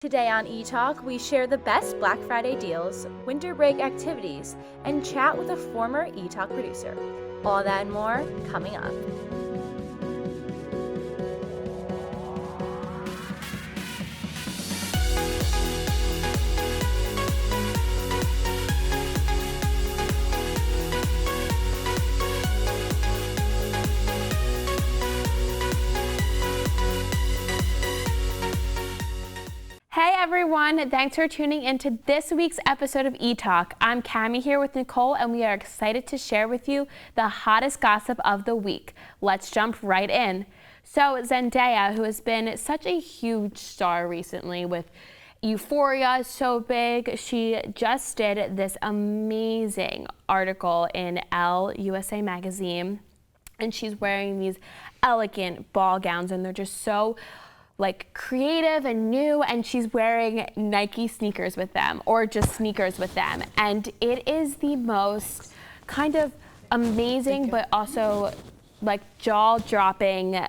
Today on Etalk, we share the best Black Friday deals, winter break activities, and chat with a former Etalk producer. All that and more coming up. Hey everyone, thanks for tuning into this week's episode of Etalk. I'm Cami here with Nicole and we are excited to share with you the hottest gossip of the week. Let's jump right in. So Zendaya, who has been such a huge star recently with Euphoria, so big, she just did this amazing article in Elle USA magazine, and she's wearing these elegant ball gowns and they're just so creative and new, and she's wearing Nike sneakers with them or just sneakers with them, and it is the most kind of amazing but also jaw-dropping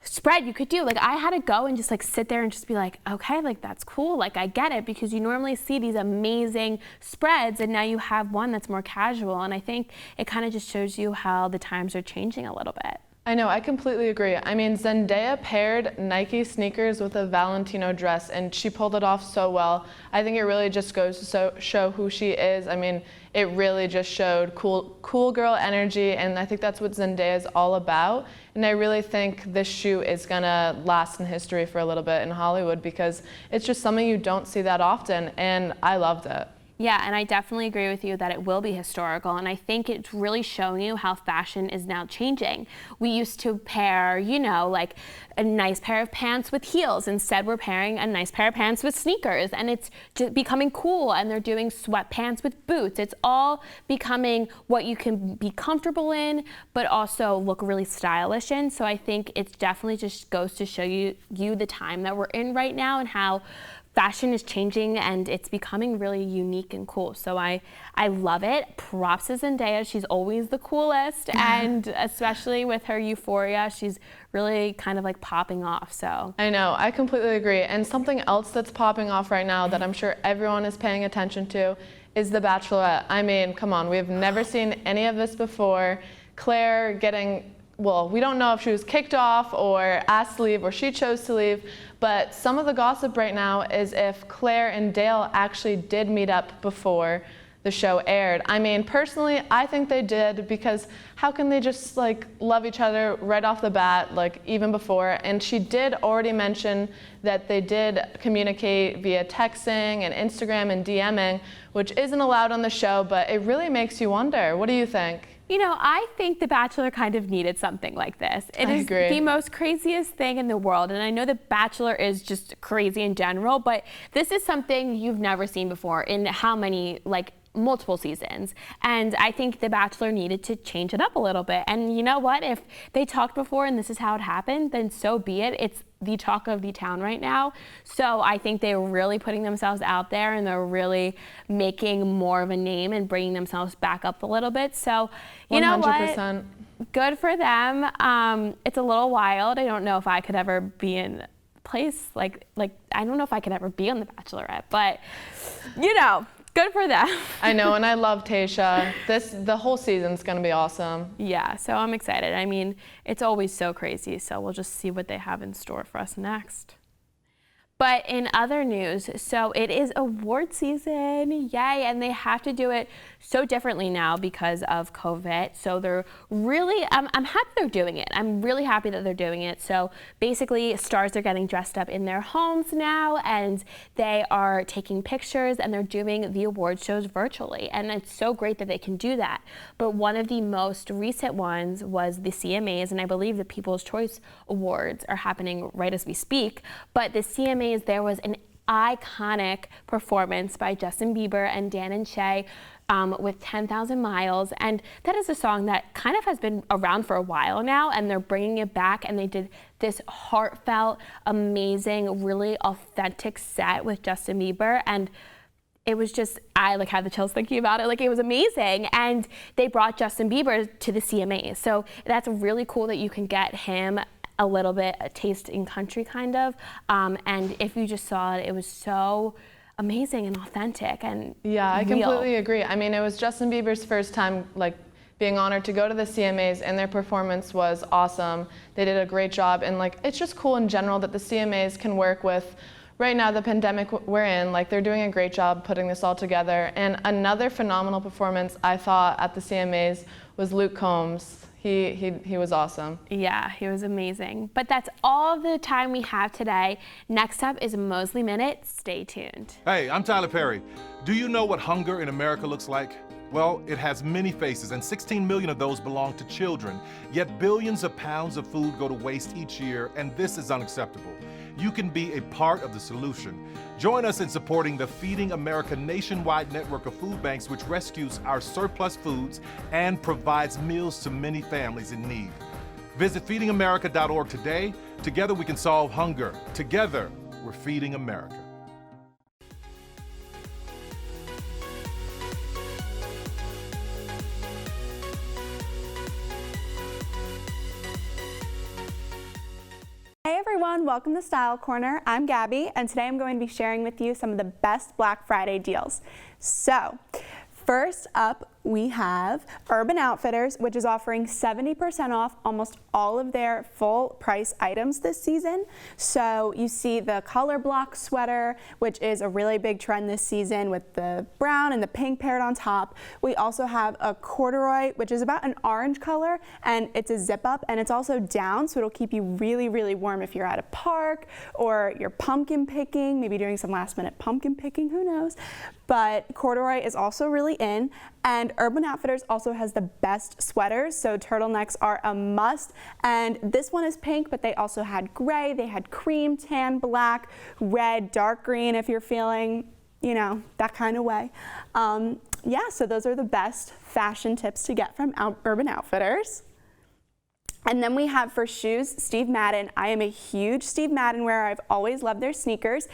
spread you could do. I had to go and just sit there and just be okay, that's cool, I get it, because you normally see these amazing spreads and now you have one that's more casual, and I think it kind of just shows you how the times are changing a little bit. I know, I completely agree. I mean, Zendaya paired Nike sneakers with a Valentino dress, and she pulled it off so well. I think it really just goes to show who she is. I mean, it really just showed cool girl energy, and I think that's what Zendaya is all about. And I really think this shoot is gonna last in history for a little bit in Hollywood because it's just something you don't see that often, and I loved it. Yeah, and I definitely agree with you that it will be historical, and I think it's really showing you how fashion is now changing. We used to pair, a nice pair of pants with heels. Instead, we're pairing a nice pair of pants with sneakers, and it's just becoming cool, and they're doing sweatpants with boots. It's all becoming what you can be comfortable in, but also look really stylish in. So I think it definitely just goes to show you the time that we're in right now and how fashion is changing and it's becoming really unique and cool. So I love it. Props to Zendaya. She's always the coolest, and especially with her Euphoria, she's really kind of popping off. So I know, I completely agree. And something else that's popping off right now that I'm sure everyone is paying attention to is The Bachelorette. I mean, come on, we've never seen any of this before. Claire getting, well, we don't know if she was kicked off or asked to leave or she chose to leave, but some of the gossip right now is if Claire and Dale actually did meet up before the show aired. I mean, personally, I think they did, because how can they just love each other right off the bat, even before? And she did already mention that they did communicate via texting and Instagram and DMing, which isn't allowed on the show, but it really makes you wonder. What do you think? I think The Bachelor kind of needed something like this. It is the most craziest thing in the world, and I know The Bachelor is just crazy in general, but this is something you've never seen before in how many, multiple seasons. And I think The Bachelor needed to change it up a little bit. And you know what? If they talked before and this is how it happened, then so be it. It's the talk of the town right now. So I think they're really putting themselves out there and they're really making more of a name and bringing themselves back up a little bit. So you 100%. Know what? Good for them. It's a little wild. I don't know if I could ever be in place I don't know if I could ever be on The Bachelorette, but good for them. I know, and I love Tayshia. The whole season's gonna be awesome. Yeah, so I'm excited. I mean, it's always so crazy, so we'll just see what they have in store for us next. But in other news, so it is award season, yay, and they have to do it so differently now because of COVID. So they're really, I'm happy they're doing it. I'm really happy that they're doing it. So basically, stars are getting dressed up in their homes now, and they are taking pictures, and they're doing the award shows virtually. And it's so great that they can do that. But one of the most recent ones was the CMAs, and I believe the People's Choice Awards are happening right as we speak. But the CMAs, there was an iconic performance by Justin Bieber and Dan and Shay with 10,000 Miles, and that is a song that kind of has been around for a while now, and they're bringing it back, and they did this heartfelt, amazing, really authentic set with Justin Bieber, and it was just, I had the chills thinking about it. It was amazing. And they brought Justin Bieber to the CMAs. So that's really cool that you can get him a little bit a taste in country kind of. And if you just saw it, it was so amazing and authentic and yeah, I real. completely agree. I mean, it was Justin Bieber's first time being honored to go to the CMAs, and their performance was awesome. They did a great job, and it's just cool in general that the CMAs can work with, right now, the pandemic we're in. They're doing a great job putting this all together. And another phenomenal performance I thought at the CMAs was Luke Combs. He was awesome. Yeah, he was amazing. But that's all the time we have today. Next up is Mosley Minute. Stay tuned. Hey, I'm Tyler Perry. Do you know what hunger in America looks like? Well, it has many faces, and 16 million of those belong to children. Yet billions of pounds of food go to waste each year, and this is unacceptable. You can be a part of the solution. Join us in supporting the Feeding America nationwide network of food banks, which rescues our surplus foods and provides meals to many families in need. Visit feedingamerica.org today. Together we can solve hunger. Together, we're feeding America. Hey everyone, welcome to Style Corner. I'm Gabby, and today I'm going to be sharing with you some of the best Black Friday deals. So, first up, we have Urban Outfitters, which is offering 70% off almost all of their full price items this season. So you see the color block sweater, which is a really big trend this season with the brown and the pink paired on top. We also have a corduroy, which is about an orange color, and it's a zip up, and it's also down, so it'll keep you really, really warm if you're at a park or you're pumpkin picking, maybe doing some last minute pumpkin picking, who knows. But corduroy is also really in, and Urban Outfitters also has the best sweaters, so turtlenecks are a must. And this one is pink, but they also had gray, they had cream, tan, black, red, dark green if you're feeling, that kind of way. Yeah, so those are the best fashion tips to get from Urban Outfitters. And then we have for shoes, Steve Madden. I am a huge Steve Madden wearer. I've always loved their sneakers.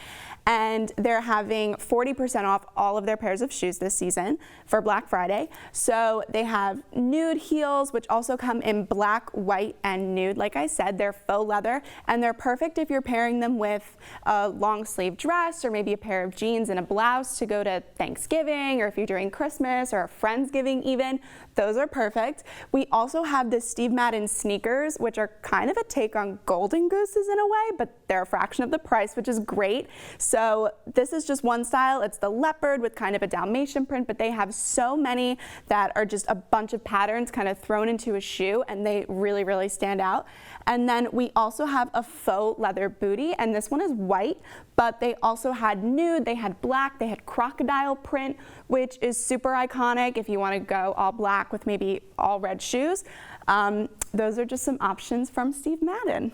And they're having 40% off all of their pairs of shoes this season for Black Friday. So they have nude heels, which also come in black, white, and nude. Like I said, they're faux leather, and they're perfect if you're pairing them with a long sleeve dress or maybe a pair of jeans and a blouse to go to Thanksgiving, or if you're doing Christmas or a Friendsgiving even. Those are perfect. We also have the Steve Madden sneakers, which are kind of a take on Golden Gooses in a way, but they're a fraction of the price, which is great. So this is just one style. It's the leopard with kind of a Dalmatian print, but they have so many that are just a bunch of patterns kind of thrown into a shoe, and they really, really stand out. And then we also have a faux leather bootie, and this one is white, but they also had nude, they had black, they had crocodile print, which is super iconic if you want to go all black with maybe all red shoes. Those are just some options from Steve Madden.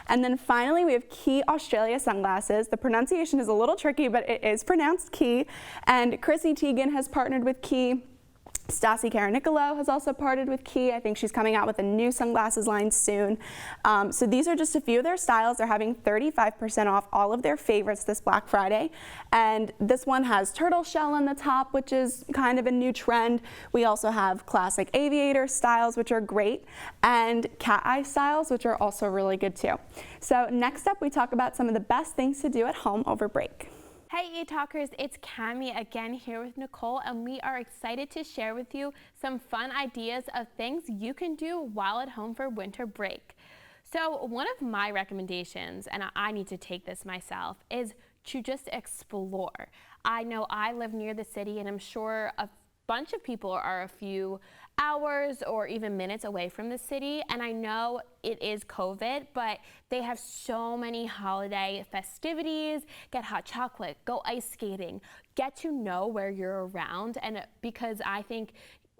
And then finally, we have Key Australia sunglasses. The pronunciation is a little tricky, but it is pronounced Key. And Chrissy Teigen has partnered with Key. Stassi Karanicolo has also partnered with Key. I think she's coming out with a new sunglasses line soon. So these are just a few of their styles. They're having 35% off all of their favorites this Black Friday. And this one has turtle shell on the top, which is kind of a new trend. We also have classic aviator styles, which are great, and cat eye styles, which are also really good too. So next up, we talk about some of the best things to do at home over break. Hey Etalkers, it's Cami again here with Nicole, and we are excited to share with you some fun ideas of things you can do while at home for winter break. So one of my recommendations, and I need to take this myself, is to just explore. I know I live near the city, and I'm sure a bunch of people are a few hours or even minutes away from the city, and I know it is COVID, but they have so many holiday festivities. Get hot chocolate, go ice skating, get to know where you're around, and because I think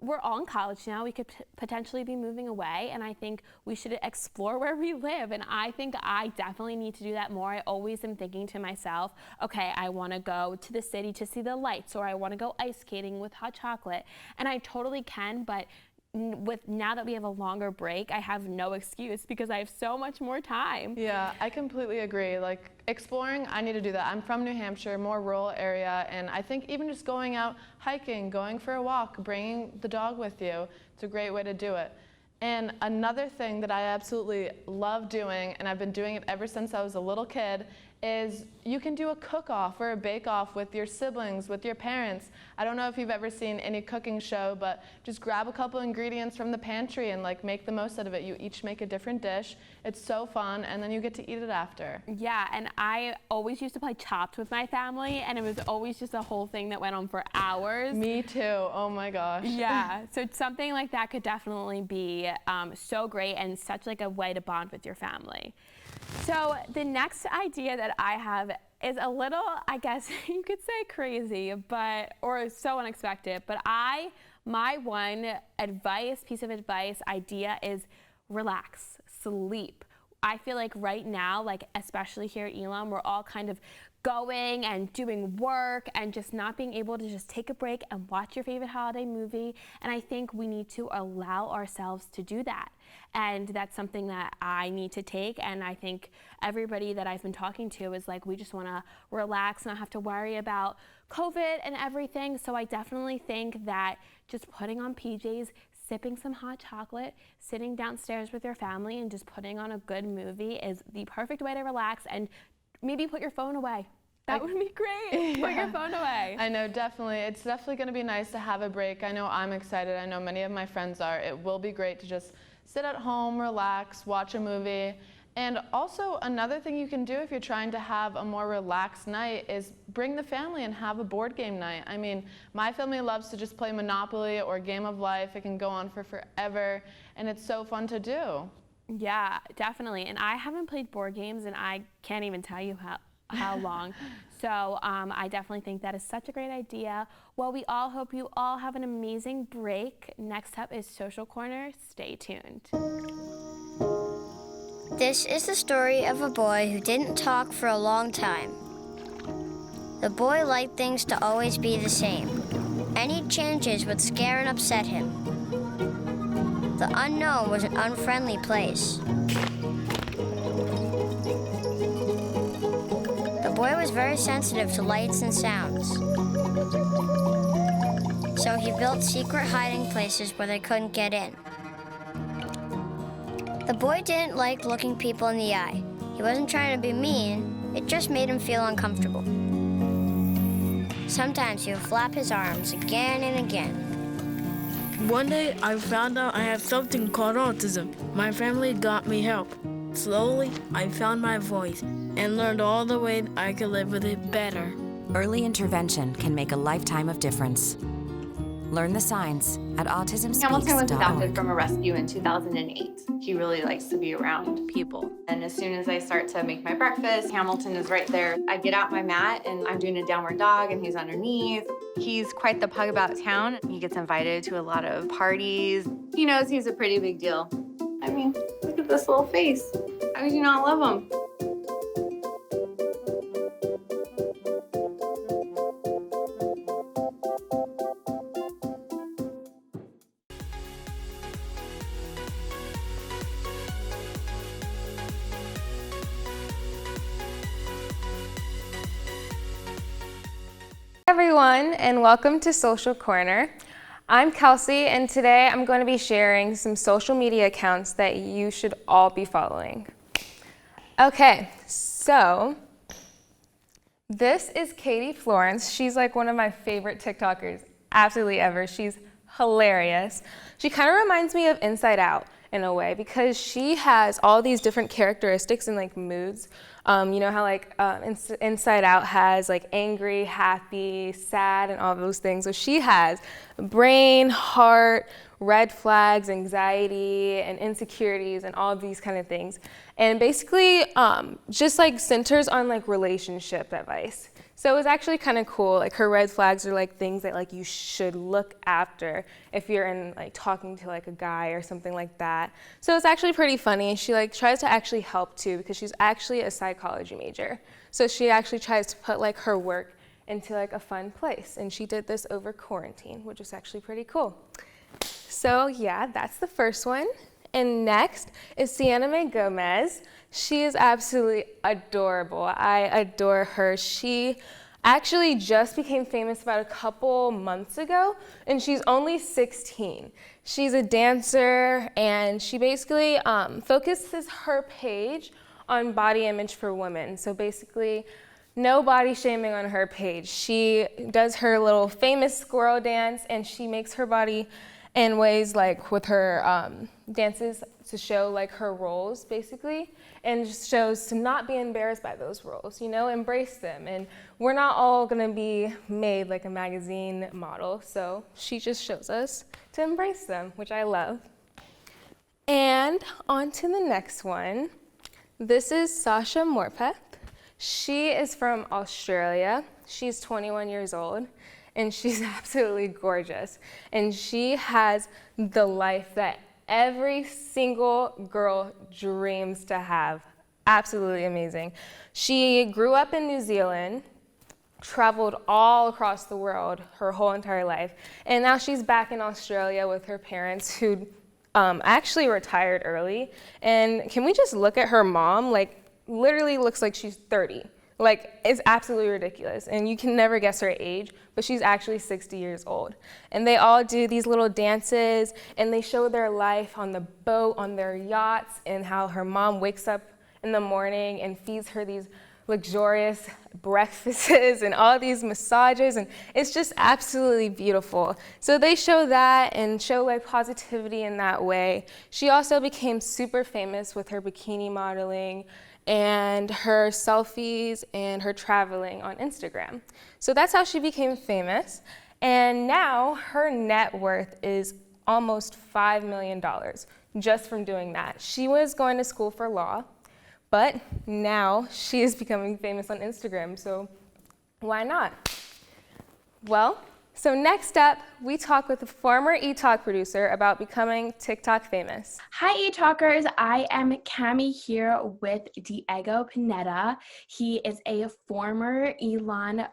we're all in college now, we could potentially be moving away, and I think we should explore where we live, and I think I definitely need to do that more. I always am thinking to myself, okay, I want to go to the city to see the lights, or I want to go ice skating with hot chocolate, and I totally can, but now that we have a longer break, I have no excuse because I have so much more time. Yeah, I completely agree. Exploring, I need to do that. I'm from New Hampshire, more rural area, and I think even just going out hiking, going for a walk, bringing the dog with you, it's a great way to do it. And another thing that I absolutely love doing, and I've been doing it ever since I was a little kid, is you can do a cook-off or a bake-off with your siblings, with your parents. I don't know if you've ever seen any cooking show, but just grab a couple ingredients from the pantry and like make the most out of it. You each make a different dish. It's so fun, and then you get to eat it after. Yeah, and I always used to play Chopped with my family, and it was always just a whole thing that went on for hours. Me too, oh my gosh. Yeah, so something like that could definitely be so great and such like a way to bond with your family. So the next idea that I have is a little, I guess you could say crazy, or so unexpected, but my one piece of advice idea is relax, sleep. I feel like right now, like especially here at Elam, we're all kind of going and doing work and just not being able to just take a break and watch your favorite holiday movie. And I think we need to allow ourselves to do that. And that's something that I need to take. And I think everybody that I've been talking to is like, we just want to relax, not have to worry about COVID and everything. So I definitely think that just putting on PJs, sipping some hot chocolate, sitting downstairs with your family and just putting on a good movie is the perfect way to relax, and maybe put your phone away. That would be great. Yeah. Put your phone away. I know, definitely. It's definitely going to be nice to have a break. I know I'm excited. I know many of my friends are. It will be great to just sit at home, relax, watch a movie. And also another thing you can do if you're trying to have a more relaxed night is bring the family and have a board game night. I mean, my family loves to just play Monopoly or Game of Life. It can go on for forever, and it's so fun to do. Yeah, definitely. And I haven't played board games, and I can't even tell you how long. So I definitely think that is such a great idea. Well, we all hope you all have an amazing break. Next up is Social Corner. Stay tuned. This is the story of a boy who didn't talk for a long time. The boy liked things to always be the same. Any changes would scare and upset him. The unknown was an unfriendly place. The boy was very sensitive to lights and sounds. So he built secret hiding places where they couldn't get in. The boy didn't like looking people in the eye. He wasn't trying to be mean, it just made him feel uncomfortable. Sometimes he would flap his arms again and again. One day, I found out I have something called autism. My family got me help. Slowly, I found my voice and learned all the ways I could live with it better. Early intervention can make a lifetime of difference. Learn the signs at autismspeaks.org. Hamilton was adopted from a rescue in 2008. He really likes to be around people. And as soon as I start to make my breakfast, Hamilton is right there. I get out my mat and I'm doing a downward dog and he's underneath. He's quite the pug about town. He gets invited to a lot of parties. He knows he's a pretty big deal. I mean, look at this little face. How could you not love him? Everyone, and welcome to Social Corner. I'm Kelsey, and today I'm going to be sharing some social media accounts that you should all be following. Okay, so this is Katie Florence. She's like one of my favorite TikTokers absolutely ever. She's hilarious. She kind of reminds me of Inside Out in a way because she has all these different characteristics and like moods. You know how like Inside Out has like angry, happy, sad, and all those things. So she has brain, heart, red flags, anxiety, and insecurities, and all of these kind of things. And basically just like centers on like relationship advice. So it was actually kind of cool. Like her red flags are like things that like you should look after if you're in like talking to like a guy or something like that. So it's actually pretty funny. She like tries to actually help too because she's actually a psychology major. So she actually tries to put like her work into like a fun place. And she did this over quarantine, which was actually pretty cool. So yeah, that's the first one. And next is Sienna Mae Gomez. She is absolutely adorable. I adore her. She actually just became famous about a couple months ago, and she's only 16. She's a dancer, and she basically focuses her page on body image for women. So basically, no body shaming on her page. She does her little famous squirrel dance, and she makes her body in ways like with her dances to show like her roles basically, and just shows to not be embarrassed by those roles, you know, embrace them. And we're not all gonna be made like a magazine model, so she just shows us to embrace them, which I love. And on to the next one. This is Sasha Morpeth. She is from Australia. She's 21 years old, and she's absolutely gorgeous. And she has the life that every single girl dreams to have. Absolutely amazing. She grew up in New Zealand, traveled all across the world her whole entire life, and now she's back in Australia with her parents who actually retired early. And can we just look at her mom? Like, literally looks like she's 30. Like, it's absolutely ridiculous. And you can never guess her age, but she's actually 60 years old. And they all do these little dances, and they show their life on the boat, on their yachts, and how her mom wakes up in the morning and feeds her these luxurious breakfasts and all these massages, and it's just absolutely beautiful. So they show that and show like positivity in that way. She also became super famous with her bikini modeling and her selfies and her traveling on Instagram. So that's how she became famous. And now her net worth is almost $5 million just from doing that. She was going to school for law, but now she is becoming famous on Instagram, so why not? Well, so next up, we talk with a former Etalk producer about becoming TikTok famous. Hi, Etalkers. I am Cami here with Diego Pineda. He is a former Elon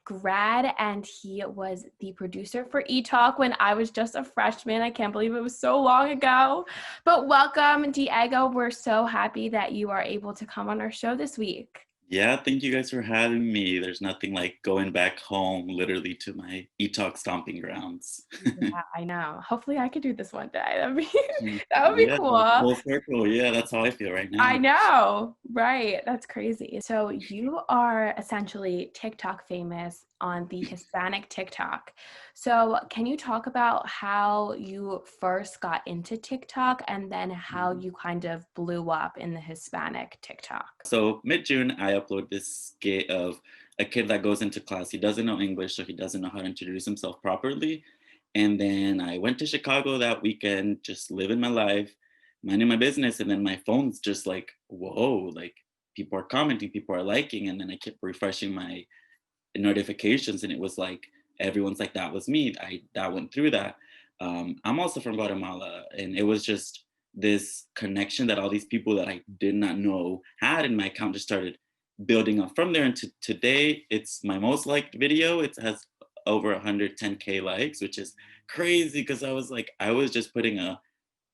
grad, and he was the producer for Etalk when I was just a freshman. I can't believe it was so long ago. But welcome, Diego. We're so happy that you are able to come on our show this week. Yeah, thank you guys for having me. There's nothing like going back home, literally to my Etalk stomping grounds. Yeah, I know. Hopefully I could do this one day. That would be Yeah, cool. full circle. Yeah, that's how I feel right now. I know, right? That's crazy. So you are essentially TikTok famous on the Hispanic TikTok. So can you talk about how you first got into TikTok and then how you kind of blew up in the Hispanic TikTok? So mid-June, I upload this skit of a kid that goes into class. He doesn't know English, so he doesn't know how to introduce himself properly. And then I went to Chicago that weekend, just living my life, minding my business. And then my phone's just like, whoa, like people are commenting, people are liking. And then I kept refreshing my notifications, and it was like, everyone's like, that was me. That went through that. I'm also from Guatemala, and it was just this connection that all these people that I did not know had, and my account just started building up from there. And today, it's my most liked video. It has over 110K likes, which is crazy because I was just putting a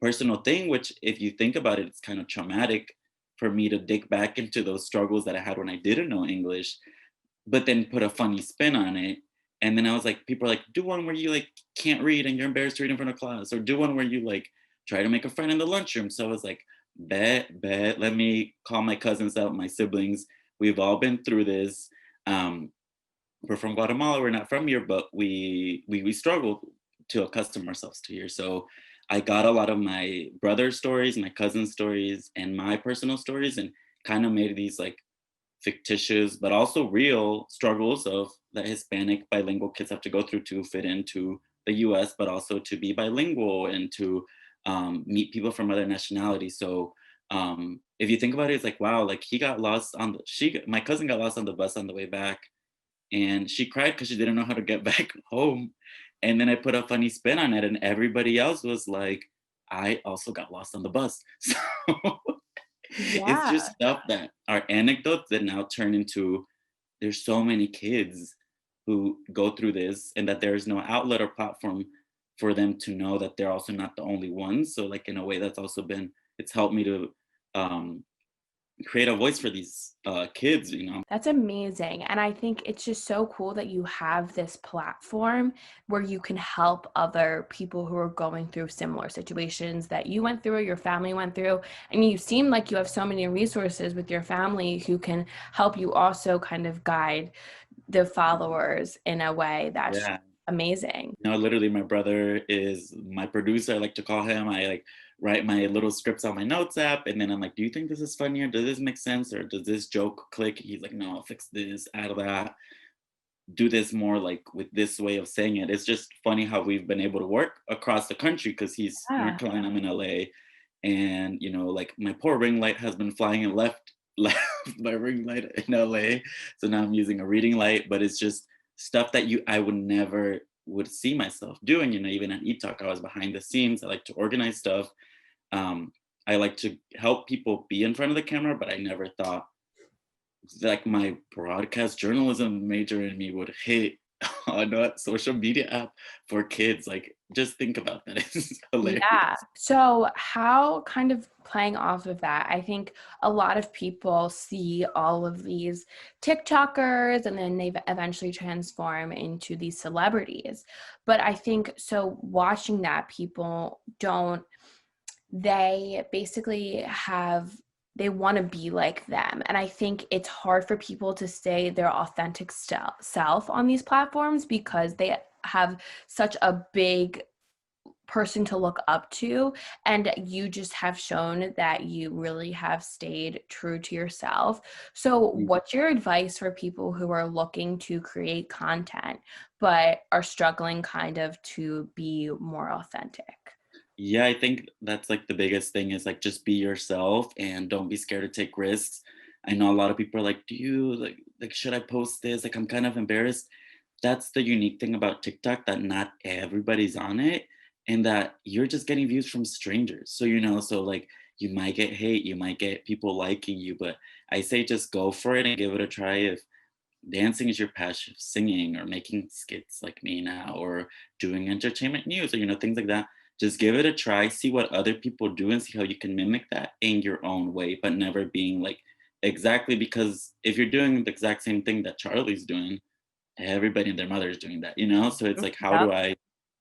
personal thing, which if you think about it, it's kind of traumatic for me to dig back into those struggles that I had when I didn't know English, but then put a funny spin on it. And then I was like, people are like, do one where you like can't read and you're embarrassed to read in front of class, or do one where you like try to make a friend in the lunchroom. So I was like, bet, let me call my cousins out, my siblings. We've all been through this. We're from Guatemala, we're not from here, but we struggled to accustom ourselves to here. So I got a lot of my brother's stories, my cousin's stories, and my personal stories, and kind of made these like fictitious but also real struggles of that Hispanic bilingual kids have to go through to fit into the US, but also to be bilingual and to meet people from other nationalities. So if you think about it, it's like, wow, like my cousin got lost on the bus on the way back, and she cried because she didn't know how to get back home. And then I put a funny spin on it, and everybody else was like, I also got lost on the bus. So it's just stuff that are anecdotes that now turn into, there's so many kids who go through this, and that there's no outlet or platform for them to know that they're also not the only ones. So like in a way that's also been, it's helped me to create a voice for these kids, That's amazing. And I think it's just so cool that you have this platform where you can help other people who are going through similar situations that you went through or your family went through. And you seem like you have so many resources with your family who can help you also kind of guide the followers in a way that's Yeah. amazing. Literally, my brother is my producer. I like to call him. I like write my little scripts on my notes app, and then I'm like, "Do you think this is funny, or does this make sense, or does this joke click?" He's like, "No, fix this, add that, do this more like with this way of saying it." It's just funny how we've been able to work across the country because he's in North Yeah. Carolina, I'm in LA, and like my poor ring light has been flying and left my ring light in LA, so now I'm using a reading light, but it's just stuff that I would never would see myself doing. Even at Etalk, I was behind the scenes. I like to organize stuff. um, I like to help people be in front of the camera, but I never thought like my broadcast journalism major in me would hit on a social media app for kids. Like, just think about that. It's hilarious. Yeah. So, how kind of playing off of that, I think a lot of people see all of these TikTokers and then they eventually transform into these celebrities. But I think so, watching that, people don't, they basically they want to be like them. And I think it's hard for people to stay their authentic self on these platforms because they have such a big person to look up to, and you just have shown that you really have stayed true to yourself. So what's your advice for people who are looking to create content but are struggling kind of to be more authentic? Yeah, I think that's like the biggest thing is like just be yourself and don't be scared to take risks. I know a lot of people are like, do you like should I post this? Like I'm kind of embarrassed. That's the unique thing about TikTok, that not everybody's on it and that you're just getting views from strangers. So so like you might get hate, you might get people liking you, but I say just go for it and give it a try. If dancing is your passion, singing or making skits like me now, or doing entertainment news, or things like that, just give it a try, see what other people do and see how you can mimic that in your own way, but never being like exactly, because if you're doing the exact same thing that Charlie's doing, everybody and their mother is doing that. So it's like, how Yep. do I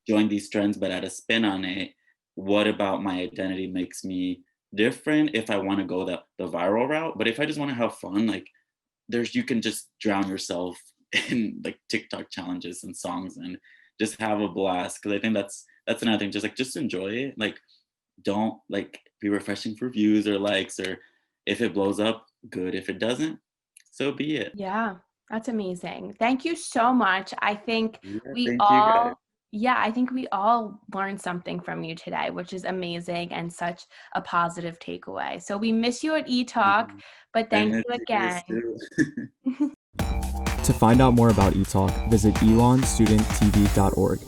join these trends but add a spin on it? What about my identity makes me different if I want to go the viral route? But if I just want to have fun, like you can just drown yourself in like TikTok challenges and songs and just have a blast. Because I think that's another thing. Just enjoy it. Like, don't like be refreshing for views or likes, or if it blows up, good. If it doesn't, so be it. Yeah, that's amazing. Thank you so much. I think Yeah, we thank you guys. all, yeah, I think we all learned something from you today, which is amazing and such a positive takeaway. So we miss you at eTalk, but I thank miss you you again. guys too. To find out more about Etalk, visit elonstudenttv.org.